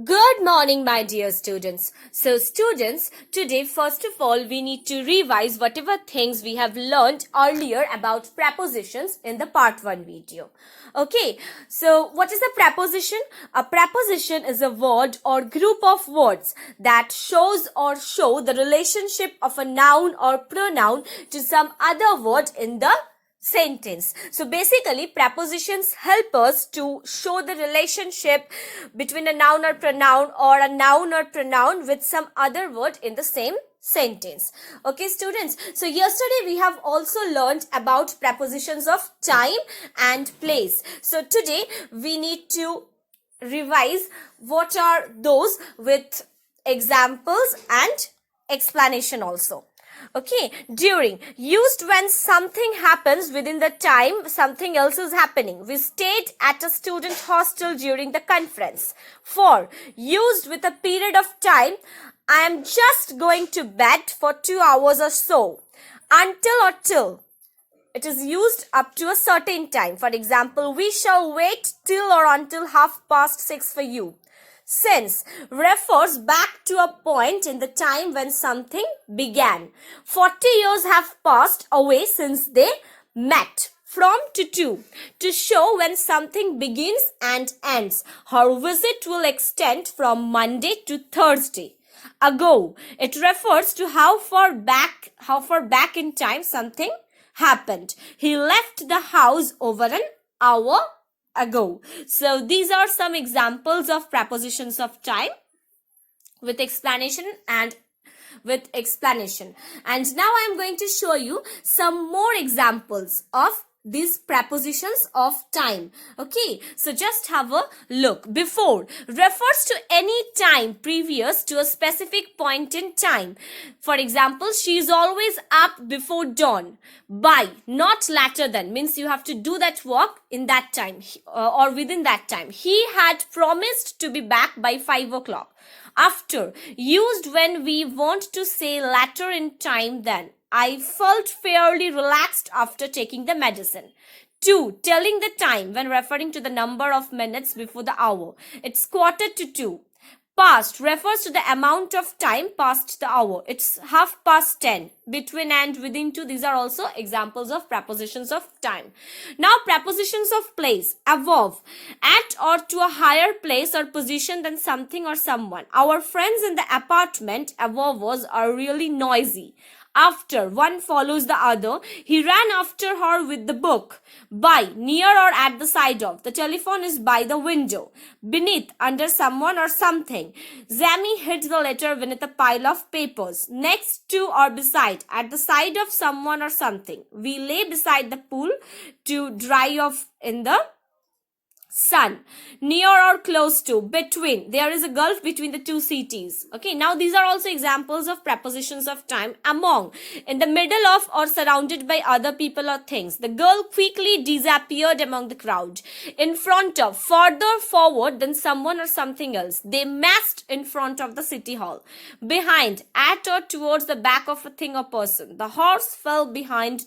Good morning, my dear students. So, students, today, first of all, we need to revise whatever things we have learned earlier about prepositions in the part 1 video. Okay, so what is a preposition? A preposition is a word or group of words that shows or show the relationship of a noun or pronoun to some other word in the sentence. So basically, prepositions help us to show the relationship between a noun or a noun or pronoun with some other word in the same sentence. Okay, students, so yesterday we have also learned about prepositions of time and place. So today we need to revise what are those with examples and explanation also. Okay, during, used when something happens within the time something else is happening. We stayed at a student hostel during the conference. For, used with a period of time. I am just going to bed for 2 hours or so. Until or till. It is used up to a certain time. For example, we shall wait till or until 6:30 for you. Since refers back to a point in the time when something began. 40 years have passed away since they met. From to show when something begins and ends. Her visit will extend from Monday to Thursday. Ago, it refers to how far back in time something happened. He left the house over an hour ago. So these are some examples of prepositions of time with explanation. And now I am going to show you some more examples of these prepositions of time. Okay, so just have a look. Before refers to any time previous to a specific point in time. For example, she is always up before dawn. By, not later than, means you have to do that work in that time or within that time. He had promised to be back by 5 o'clock. After, used when we want to say later in time than. I felt fairly relaxed after taking the medicine. 2. Telling the time when referring to the number of minutes before the hour. It's 1:45. Past refers to the amount of time past the hour. It's 10:30. Between and within to. These are also examples of prepositions of time. Now prepositions of place. Above, at or to a higher place or position than something or someone. Our friends in the apartment above us are really noisy. After, one follows the other. He ran after her with the book. By, near or at the side of. The telephone is by the window. Beneath, under someone or something. Zammy hid the letter beneath a pile of papers. Next to or beside, at the side of someone or something. We lay beside the pool to dry off in the sun. Near or close to. Between. There is a gulf between the two cities. Okay, now these are also examples of prepositions of time. Among. In the middle of or surrounded by other people or things. The girl quickly disappeared among the crowd. In front of. Further forward than someone or something else. They massed in front of the city hall. Behind. At or towards the back of a thing or person. The horse fell behind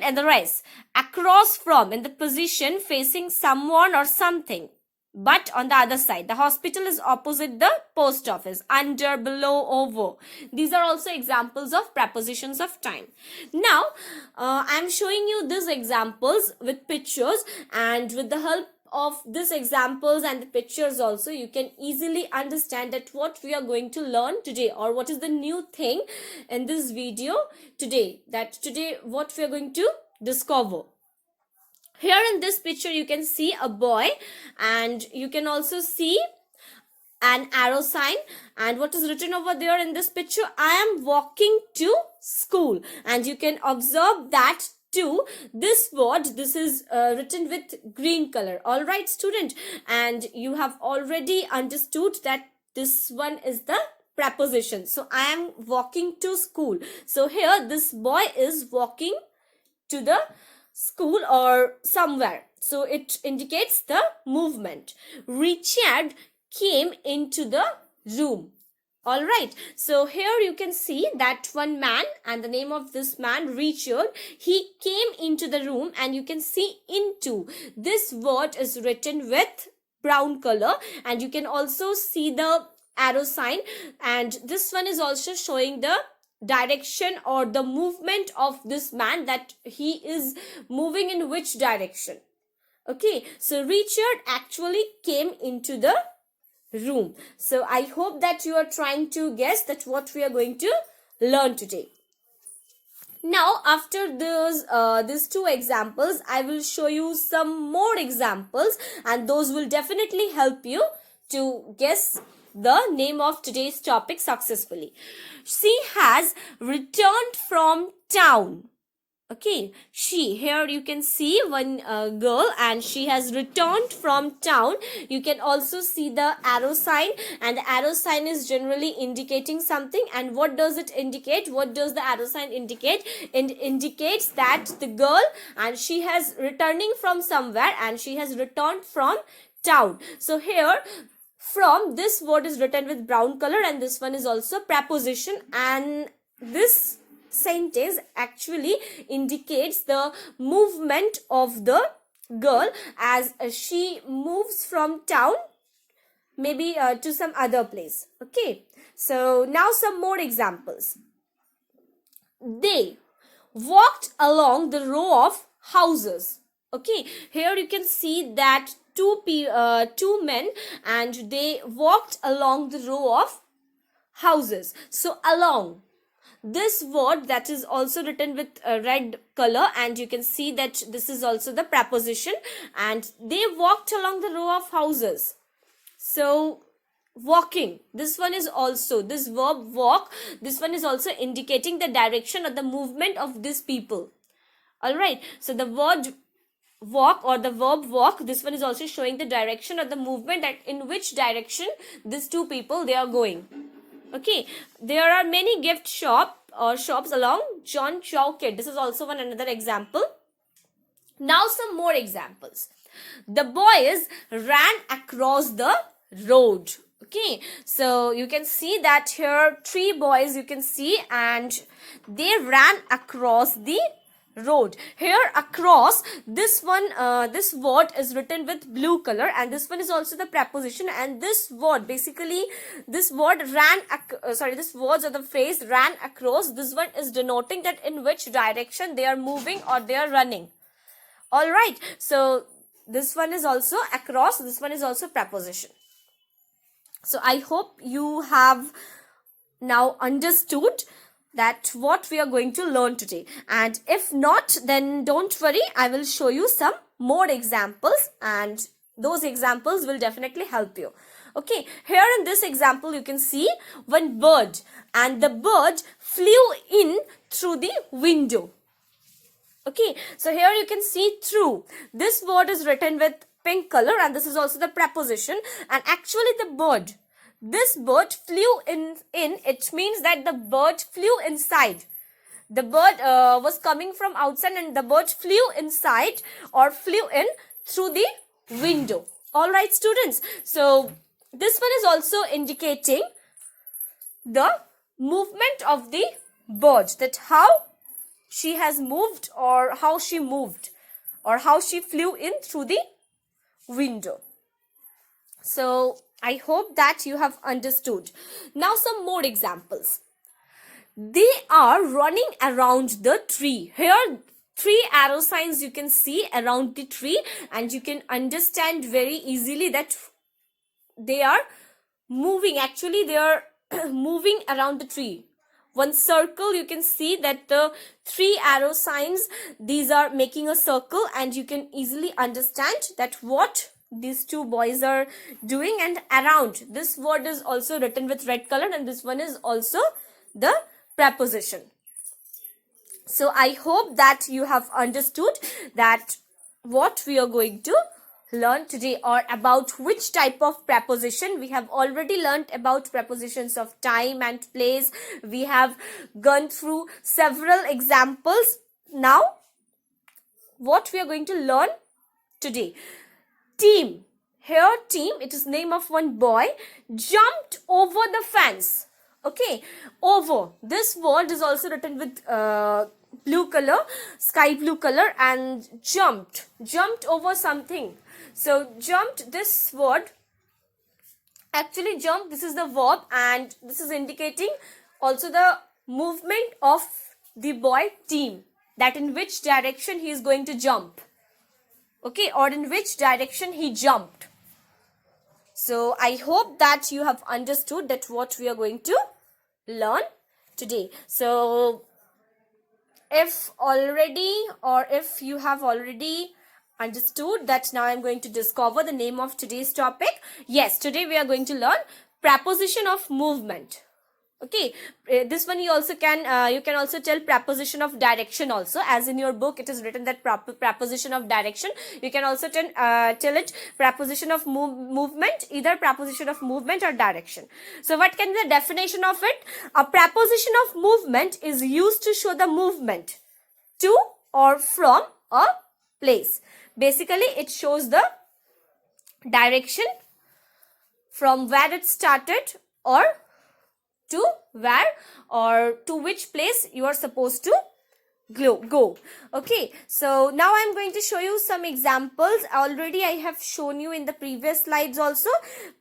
and the rest. Across from, in the position facing someone or something, but on the other side. The hospital is opposite the post office. Under, below, over. These are also examples of prepositions of time. Now I am showing you these examples with pictures, and with the help of these examples and the pictures also, you can easily understand that what we are going to learn today, or what is the new thing in this video today, what we are going to discover. Here in this picture you can see a boy, and you can also see an arrow sign, and what is written over there in this picture? I am walking to school. And you can observe that to this word, this is written with green color. All right, student, and you have already understood that this one is the preposition. So I am walking to school. So here this boy is walking to the school or somewhere, so it indicates the movement. Richard came into the room. All right, so here you can see that one man, and the name of this man, Richard, he came into the room, and you can see into. This word is written with brown color, and you can also see the arrow sign, and this one is also showing the direction or the movement of this man, that he is moving in which direction. Okay, so Richard actually came into the room. So I hope that you are trying to guess that what we are going to learn today. Now, after these two examples, I will show you some more examples, and those will definitely help you to guess the name of today's topic successfully. She has returned from town. Okay, here you can see one girl, and she has returned from town. You can also see the arrow sign, and the arrow sign is generally indicating something. And what does it indicate? What does the arrow sign indicate? It indicates that the girl, and she has returning from somewhere, and she has returned from town. So here, from, this word is written with brown color, and this one is also preposition, and this sentence actually indicates the movement of the girl as she moves from town, maybe to some other place. Okay, so now some more examples. They walked along the row of houses. Okay, here you can see that two men, and they walked along the row of houses. So along, this word that is also written with a red color, and you can see that this is also the preposition, and they walked along the row of houses. So walking, this one is also, this verb walk, this one is also indicating the direction or the movement of these people. All right, so the word walk or the verb walk, this one is also showing the direction or the movement, that in which direction these two people they are going. Okay, there are many gift shops along John Chowkit. This is also another example. Now some more examples. The boys ran across the road. Okay, so you can see that here three boys you can see, and they ran across the road. Here across, this one, this word is written with blue color, and this one is also the preposition, and this word, basically this word ran, this words or the phrase ran across, this one is denoting that in which direction they are moving or they are running. All right, so this one is also across, this one is also preposition. So I hope you have now understood that what we are going to learn today, and if not, then don't worry, I will show you some more examples, and those examples will definitely help you. Okay, here in this example you can see one bird, and the bird flew in through the window. Okay, so here you can see through, this word is written with pink color, and this is also the preposition, and actually the bird, this bird flew in, it means that the bird flew inside. The bird was coming from outside, and the bird flew inside or flew in through the window. All right, students. So this one is also indicating the movement of the bird, that how she has moved, or how she moved, or how she flew in through the window. So I hope that you have understood. Now some more examples. They are running around the tree. Here three arrow signs you can see around the tree, and you can understand very easily that they are moving. Actually they are moving around the tree. One circle, you can see that the three arrow signs, these are making a circle, and you can easily understand that what these two boys are doing. And around, this word is also written with red color, and this one is also the preposition. So I hope that you have understood that what we are going to learn today, or about which type of preposition. We have already learned about prepositions of time and place. We have gone through several examples. Now what we are going to learn today, team. Here team, it is name of one boy, jumped over the fence. Okay, over, this word is also written with blue color, sky blue color, and jumped over something. So jumped, this word, actually jump, this is the verb, and this is indicating also the movement of the boy team, that in which direction he is going to jump. Okay, or in which direction he jumped. So I hope that you have understood that what we are going to learn today. So if already, or if you have already understood that, now I'm going to discover the name of today's topic. Yes, today we are going to learn preposition of movement. Okay, this one you also can you can also tell preposition of direction also, as in your book it is written that preposition of direction. You can also tell it preposition of movement, either preposition of movement or direction. So what can be the definition of it? A preposition of movement is used to show the movement to or from a place. Basically it shows the direction from where it started, or to where, or to which place you are supposed to go. Okay, so now I'm going to show you some examples. Already I have shown you in the previous slides also,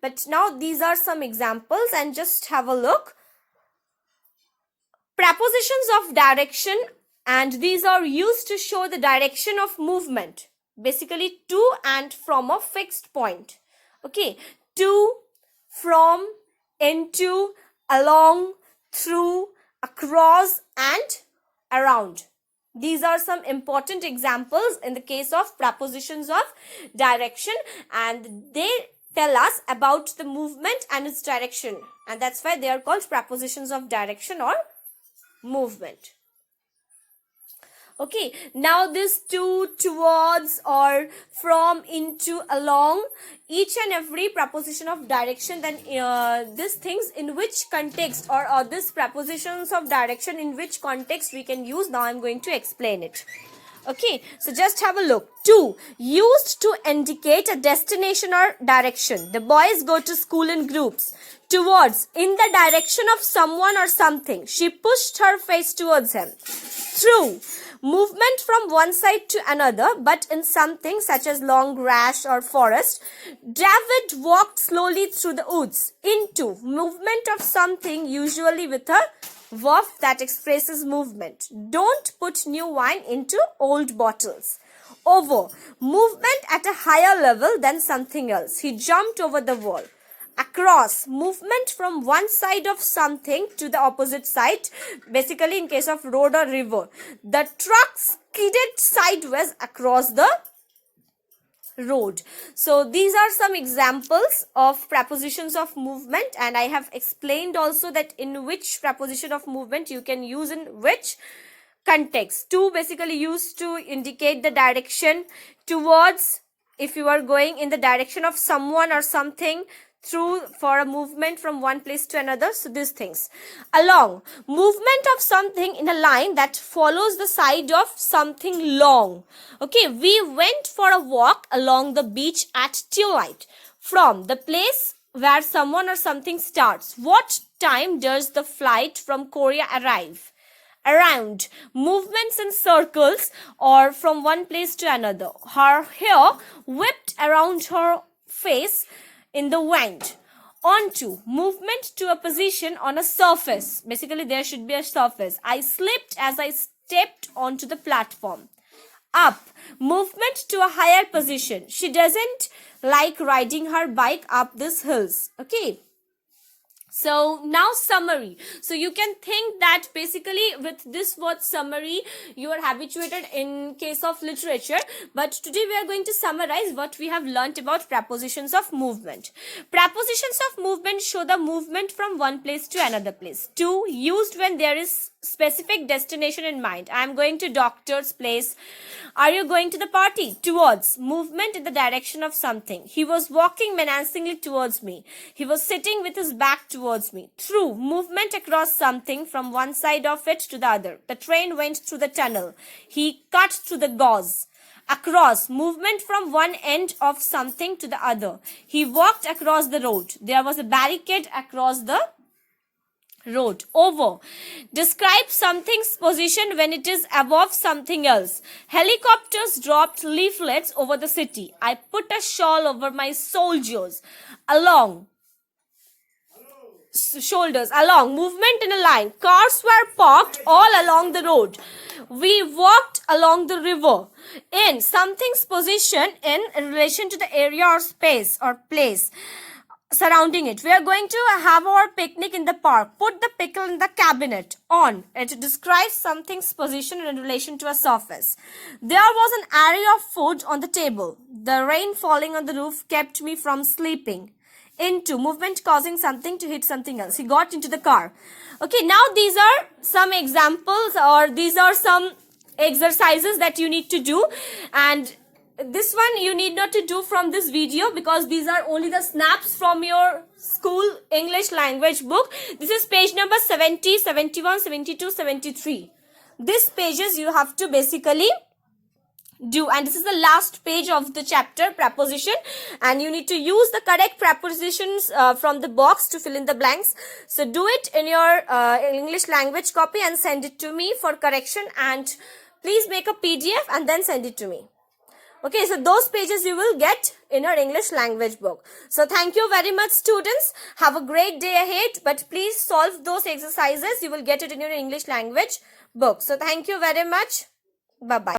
but now these are some examples, and just have a look. Prepositions of direction, and these are used to show the direction of movement, basically to and from a fixed point. Okay, to, from, into, along, through, across, and around. These are some important examples in the case of prepositions of direction, and they tell us about the movement and its direction, and that's why they are called prepositions of direction or movement. Okay, now this to, towards, or from, into, along, each and every preposition of direction, then these things in which context, or these prepositions of direction in which context we can use, now I'm going to explain it. Okay, so just have a look. To, used to indicate a destination or direction. The boys go to school in groups. Towards, in the direction of someone or something. She pushed her face towards him. Through, movement from one side to another, but in something such as long grass or forest. David walked slowly through the woods. Into, movement of something, usually with a verb that expresses movement. Don't put new wine into old bottles. Over, movement at a higher level than something else. He jumped over the wall. Across, movement from one side of something to the opposite side, basically in case of road or river. The truck skidded sideways across the road. So these are some examples of prepositions of movement, and I have explained also that in which preposition of movement you can use in which context. To, basically used to indicate the direction. Towards, if you are going in the direction of someone or something. Through, for a movement from one place to another. So these things. Along, movement of something in a line that follows the side of something long. Okay, we went for a walk along the beach at twilight. From, the place where someone or something starts. What time does the flight from Korea arrive? Around, movements in circles or from one place to another. Her hair whipped around her face in the wind. Onto, movement to a position on a surface. Basically there should be a surface. I slipped as I stepped onto the platform. Up, movement to a higher position. She doesn't like riding her bike up these hills. Okay. So now summary. So you can think that basically with this word summary you are habituated in case of literature, but today we are going to summarize what we have learnt about prepositions of movement. Prepositions of movement show the movement from one place to another place. To, used when there is specific destination in mind. I am going to doctor's place. Are you going to the party? Towards, movement in the direction of something. He was walking menacingly towards me. He was sitting with his back towards me. Through, movement across something from one side of it to the other. The train went through the tunnel. He cut through the gauze. Across, movement from one end of something to the other. He walked across the road. There was a barricade across the Road. Over. Describe something's position when it is above something else. Helicopters dropped leaflets over the city. I put a shawl over my soldiers. Along. Shoulders. Along. Movement in a line. Cars were parked all along the road. We walked along the river. In. Something's position in relation to the area or space or place surrounding it. We are going to have our picnic in the park. Put the pickle in the cabinet. On. It describes something's position in relation to a surface. There was an array of food on the table. The rain falling on the roof kept me from sleeping. Into. Movement causing something to hit something else. He got into the car. Okay, now these are some examples, or these are some exercises that you need to do, and this one you need not to do from this video because these are only the snaps from your school English language book. This is page number 70, 71, 72, 73. These pages you have to basically do, and this is the last page of the chapter preposition, and you need to use the correct prepositions from the box to fill in the blanks. So do it in your English language copy and send it to me for correction, and please make a PDF and then send it to me. Okay, so those pages you will get in your English language book. So thank you very much, students. Have a great day ahead, but please solve those exercises. You will get it in your English language book. So thank you very much. Bye-bye.